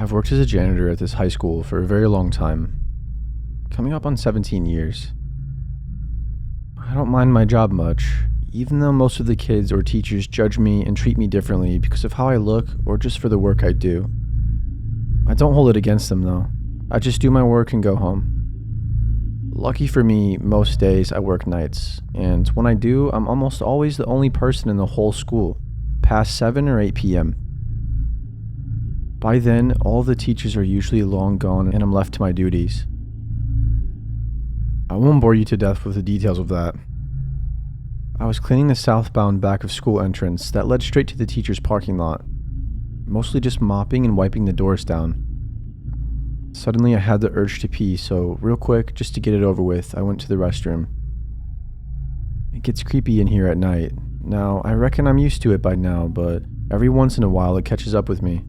I've worked as a janitor at this high school for a very long time, coming up on 17 years. I don't mind my job much, even though most of the kids or teachers judge me and treat me differently because of how I look or just for the work I do. I don't hold it against them though. I just do my work and go home. Lucky for me, most days I work nights, and when I do, I'm almost always the only person in the whole school, past 7 or 8 p.m. By then, all the teachers are usually long gone and I'm left to my duties. I won't bore you to death with the details of that. I was cleaning the southbound back of school entrance that led straight to the teacher's parking lot, mostly just mopping and wiping the doors down. Suddenly I had the urge to pee, so real quick, just to get it over with, I went to the restroom. It gets creepy in here at night. Now, I reckon I'm used to it by now, but every once in a while it catches up with me.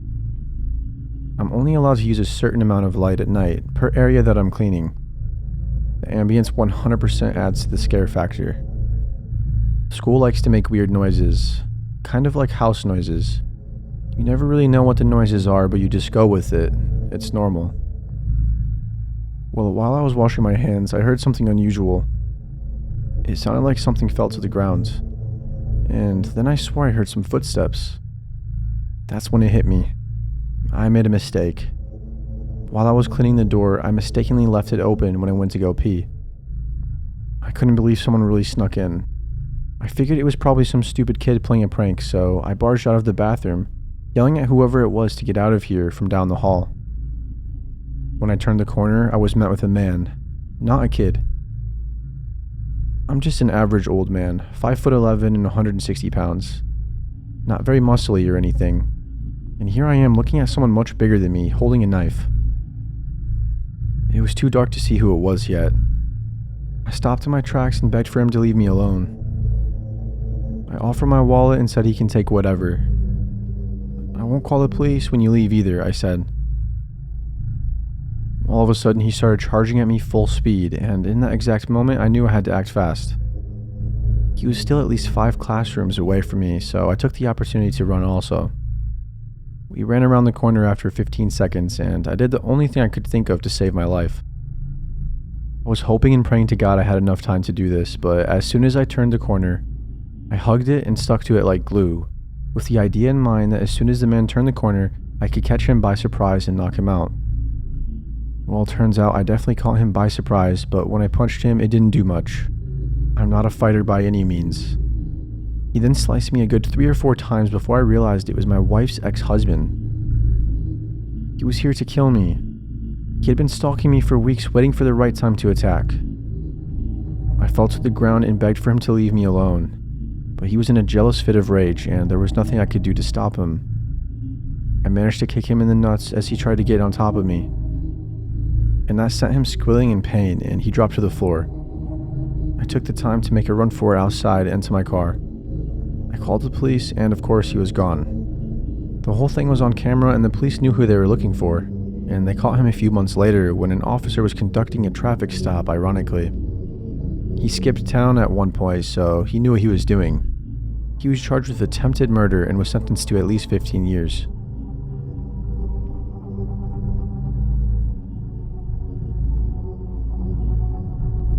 I'm only allowed to use a certain amount of light at night, per area that I'm cleaning. The ambience 100% adds to the scare factor. School likes to make weird noises, kind of like house noises. You never really know what the noises are, but you just go with it. It's normal. Well, while I was washing my hands, I heard something unusual. It sounded like something fell to the ground. And then I swore I heard some footsteps. That's when it hit me. I made a mistake. While I was cleaning the door, I mistakenly left it open when I went to go pee. I couldn't believe someone really snuck in. I figured it was probably some stupid kid playing a prank, so I barged out of the bathroom, yelling at whoever it was to get out of here from down the hall. When I turned the corner, I was met with a man, not a kid. I'm just an average old man, 5'11" and 160 pounds. Not very muscly or anything. And here I am looking at someone much bigger than me, holding a knife. It was too dark to see who it was yet. I stopped in my tracks and begged for him to leave me alone. I offered my wallet and said he can take whatever. I won't call the police when you leave either, I said. All of a sudden he started charging at me full speed, and in that exact moment I knew I had to act fast. He was still at least 5 classrooms away from me, so I took the opportunity to run also. We ran around the corner after 15 seconds, and I did the only thing I could think of to save my life. I was hoping and praying to God I had enough time to do this, but as soon as I turned the corner, I hugged it and stuck to it like glue, with the idea in mind that as soon as the man turned the corner, I could catch him by surprise and knock him out. Well, it turns out I definitely caught him by surprise, but when I punched him, it didn't do much. I'm not a fighter by any means. He then sliced me a good 3 or 4 times before I realized it was my wife's ex-husband. He was here to kill me. He had been stalking me for weeks, waiting for the right time to attack. I fell to the ground and begged for him to leave me alone, but he was in a jealous fit of rage, and there was nothing I could do to stop him. I managed to kick him in the nuts as he tried to get on top of me, and that sent him squealing in pain, and he dropped to the floor. I took the time to make a run for it outside and to my car. I called the police, and of course he was gone. The whole thing was on camera, and the police knew who they were looking for, and they caught him a few months later when an officer was conducting a traffic stop, ironically. He skipped town at one point, so he knew what he was doing. He was charged with attempted murder and was sentenced to at least 15 years.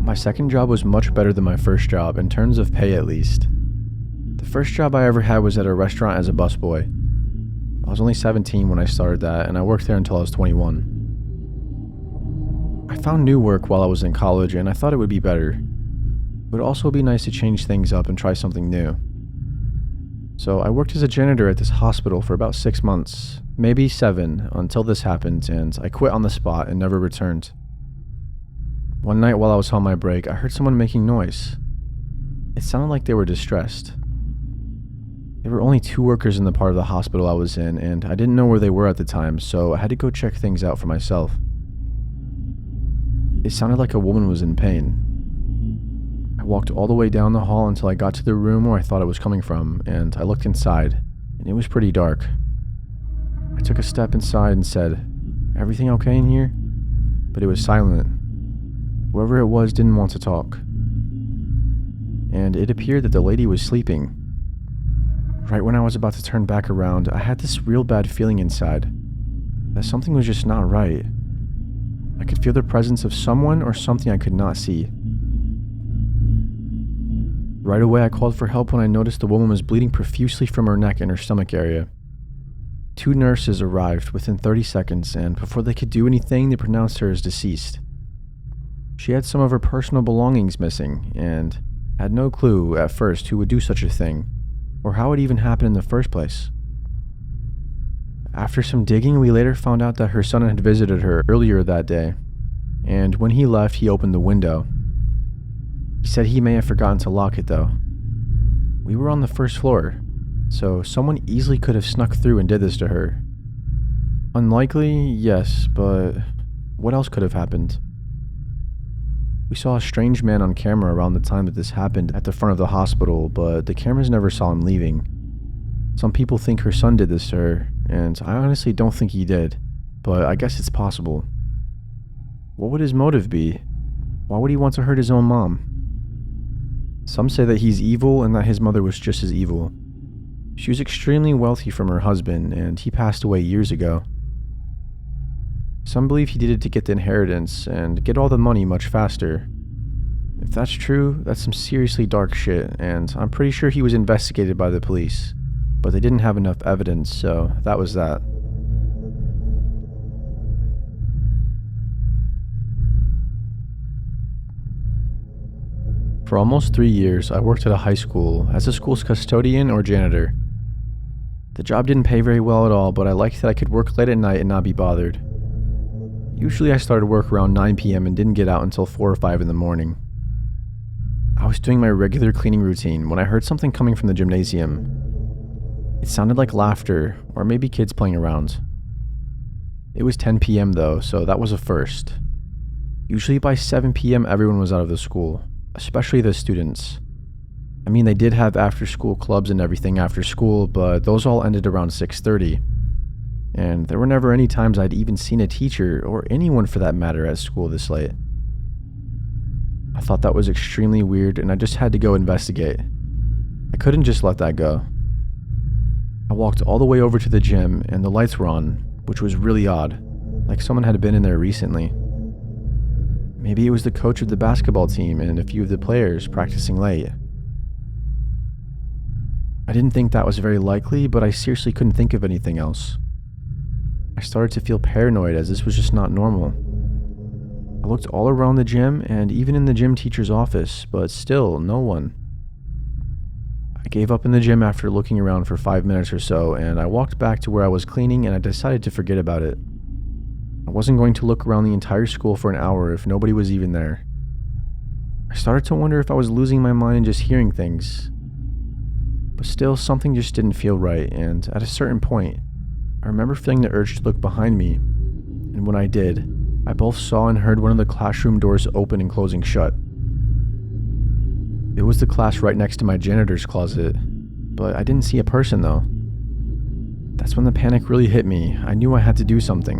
My second job was much better than my first job, in terms of pay at least. The first job I ever had was at a restaurant as a busboy. I was only 17 when I started that, and I worked there until I was 21. I found new work while I was in college, and I thought it would be better. It would also be nice to change things up and try something new. So I worked as a janitor at this hospital for about 6 months, maybe 7, until this happened, and I quit on the spot and never returned. One night while I was on my break, I heard someone making noise. It sounded like they were distressed. There were only 2 workers in the part of the hospital I was in, and I didn't know where they were at the time, so I had to go check things out for myself. It sounded like a woman was in pain. I walked all the way down the hall until I got to the room where I thought it was coming from, and I looked inside, and it was pretty dark. I took a step inside and said, "Everything okay in here?" But it was silent. Whoever it was didn't want to talk. And it appeared that the lady was sleeping. Right when I was about to turn back around, I had this real bad feeling inside. that something was just not right. I could feel the presence of someone or something I could not see. Right away, I called for help when I noticed the woman was bleeding profusely from her neck and her stomach area. 2 nurses arrived within 30 seconds, and before they could do anything, they pronounced her as deceased. She had some of her personal belongings missing, and had no clue at first who would do such a thing, or how it even happened in the first place. After some digging, we later found out that her son had visited her earlier that day, and when he left, he opened the window. He said he may have forgotten to lock it though. We were on the first floor, so someone easily could have snuck through and did this to her. Unlikely, yes, but what else could have happened? We saw a strange man on camera around the time that this happened at the front of the hospital, but the cameras never saw him leaving. Some people think her son did this to her, and I honestly don't think he did, but I guess it's possible. What would his motive be? Why would he want to hurt his own mom? Some say that he's evil and that his mother was just as evil. She was extremely wealthy from her husband, and he passed away years ago. Some believe he did it to get the inheritance and get all the money much faster. If that's true, that's some seriously dark shit, and I'm pretty sure he was investigated by the police, but they didn't have enough evidence, so that was that. For almost 3 years, I worked at a high school as a school's custodian or janitor. The job didn't pay very well at all, but I liked that I could work late at night and not be bothered. Usually I started work around 9 p.m. and didn't get out until 4 or 5 in the morning. I was doing my regular cleaning routine when I heard something coming from the gymnasium. It sounded like laughter, or maybe kids playing around. It was 10 p.m. though, so that was a first. Usually by 7 p.m. everyone was out of the school, especially the students. I mean, they did have after-school clubs and everything after school, but those all ended around 6:30. And there were never any times I'd even seen a teacher, or anyone for that matter, at school this late. I thought that was extremely weird, and I just had to go investigate. I couldn't just let that go. I walked all the way over to the gym, and the lights were on, which was really odd, like someone had been in there recently. Maybe it was the coach of the basketball team and a few of the players practicing late. I didn't think that was very likely, but I seriously couldn't think of anything else. I started to feel paranoid as this was just not normal. I looked all around the gym and even in the gym teacher's office, but still, no one. I gave up in the gym after looking around for 5 minutes or so, and I walked back to where I was cleaning and I decided to forget about it. I wasn't going to look around the entire school for an hour if nobody was even there. I started to wonder if I was losing my mind and just hearing things. But still, something just didn't feel right, and at a certain point, I remember feeling the urge to look behind me, and when I did, I both saw and heard one of the classroom doors open and closing shut. It was the class right next to my janitor's closet, but I didn't see a person though. That's when the panic really hit me. I knew I had to do something,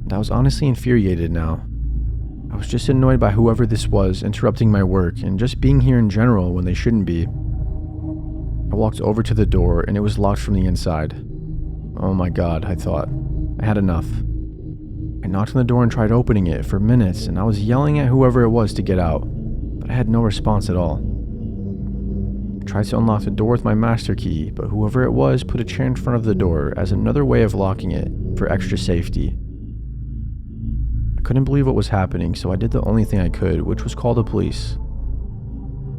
and I was honestly infuriated now. I was just annoyed by whoever this was interrupting my work and just being here in general when they shouldn't be. I walked over to the door and it was locked from the inside. Oh my god, I thought. I had enough. I knocked on the door and tried opening it for minutes, and I was yelling at whoever it was to get out, but I had no response at all. I tried to unlock the door with my master key, but whoever it was put a chair in front of the door as another way of locking it for extra safety. I couldn't believe what was happening, so I did the only thing I could, which was call the police.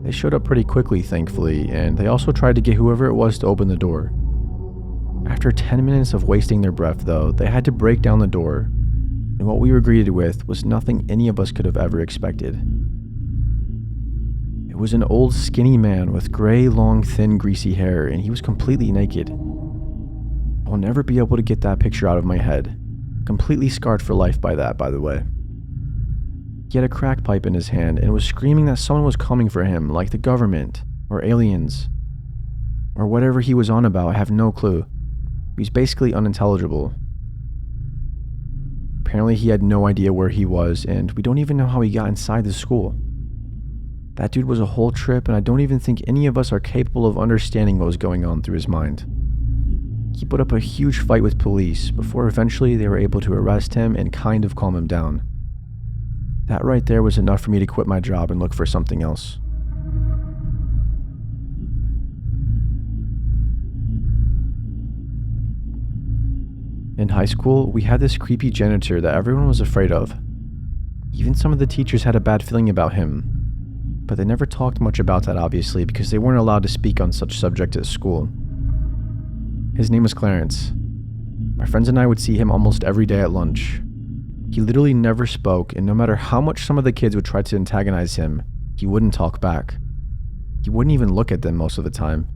They showed up pretty quickly, thankfully, and they also tried to get whoever it was to open the door. After 10 minutes of wasting their breath, though, they had to break down the door, and what we were greeted with was nothing any of us could have ever expected. It was an old, skinny man with gray, long, thin, greasy hair, and he was completely naked. I'll never be able to get that picture out of my head. Completely scarred for life by that, by the way. He had a crack pipe in his hand and was screaming that someone was coming for him, like the government, or aliens, or whatever he was on about. I have no clue. He was basically unintelligible. Apparently he had no idea where he was, and we don't even know how he got inside the school. That dude was a whole trip, and I don't even think any of us are capable of understanding what was going on through his mind. He put up a huge fight with police before eventually they were able to arrest him and kind of calm him down. That right there was enough for me to quit my job and look for something else. In high school, we had this creepy janitor that everyone was afraid of. Even some of the teachers had a bad feeling about him, but they never talked much about that obviously because they weren't allowed to speak on such subjects at school. His name was Clarence. My friends and I would see him almost every day at lunch. He literally never spoke, and no matter how much some of the kids would try to antagonize him, he wouldn't talk back. He wouldn't even look at them most of the time.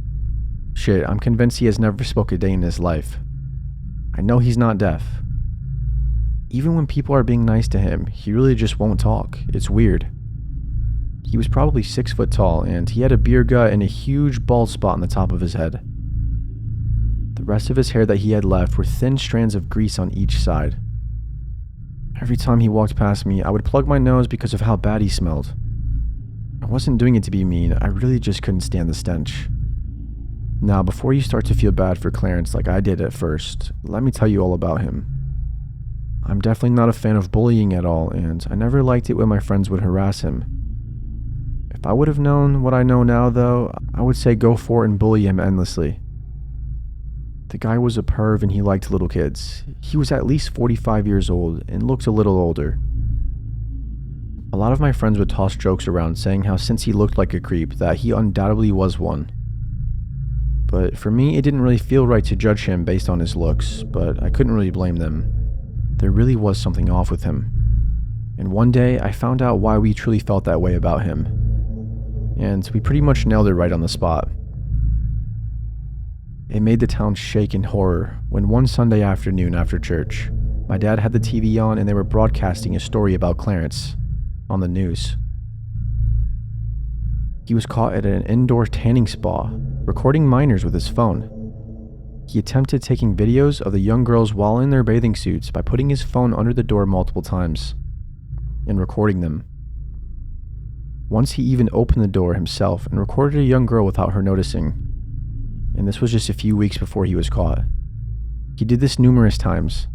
Shit, I'm convinced he has never spoke a day in his life. I know he's not deaf. Even when people are being nice to him, he really just won't talk. It's weird. He was probably 6 foot tall, and he had a beer gut and a huge bald spot on the top of his head. The rest of his hair that he had left were thin strands of grease on each side. Every time he walked past me, I would plug my nose because of how bad he smelled. I wasn't doing it to be mean, I really just couldn't stand the stench. Now, before you start to feel bad for Clarence like I did at first, let me tell you all about him. I'm definitely not a fan of bullying at all, and I never liked it when my friends would harass him. If I would have known what I know now, though, I would say go for it and bully him endlessly. The guy was a perv and he liked little kids. He was at least 45 years old and looked a little older. A lot of my friends would toss jokes around saying how since he looked like a creep, that he undoubtedly was one. But for me, it didn't really feel right to judge him based on his looks, but I couldn't really blame them. There really was something off with him. And one day, I found out why we truly felt that way about him. And we pretty much nailed it right on the spot. It made the town shake in horror when one Sunday afternoon after church, my dad had the TV on and they were broadcasting a story about Clarence on the news. He was caught at an indoor tanning spa, recording minors with his phone. He attempted taking videos of the young girls while in their bathing suits by putting his phone under the door multiple times and recording them. Once he even opened the door himself and recorded a young girl without her noticing. And this was just a few weeks before he was caught. He did this numerous times.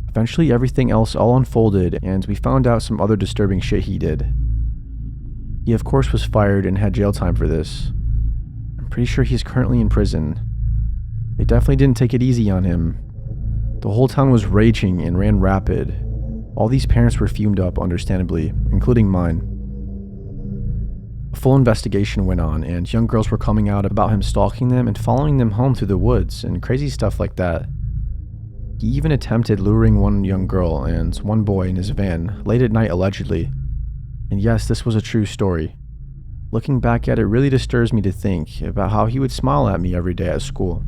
Eventually everything else all unfolded and we found out some other disturbing shit he did. He of course was fired and had jail time for this. I'm pretty sure he's currently in prison. They definitely didn't take it easy on him. The whole town was raging and ran rapid. All these parents were fumed up, understandably, including mine. A full investigation went on, and young girls were coming out about him stalking them and following them home through the woods and crazy stuff like that. He even attempted luring one young girl and one boy in his van late at night allegedly. And yes, this was a true story. Looking back at it really disturbs me to think about how he would smile at me every day at school.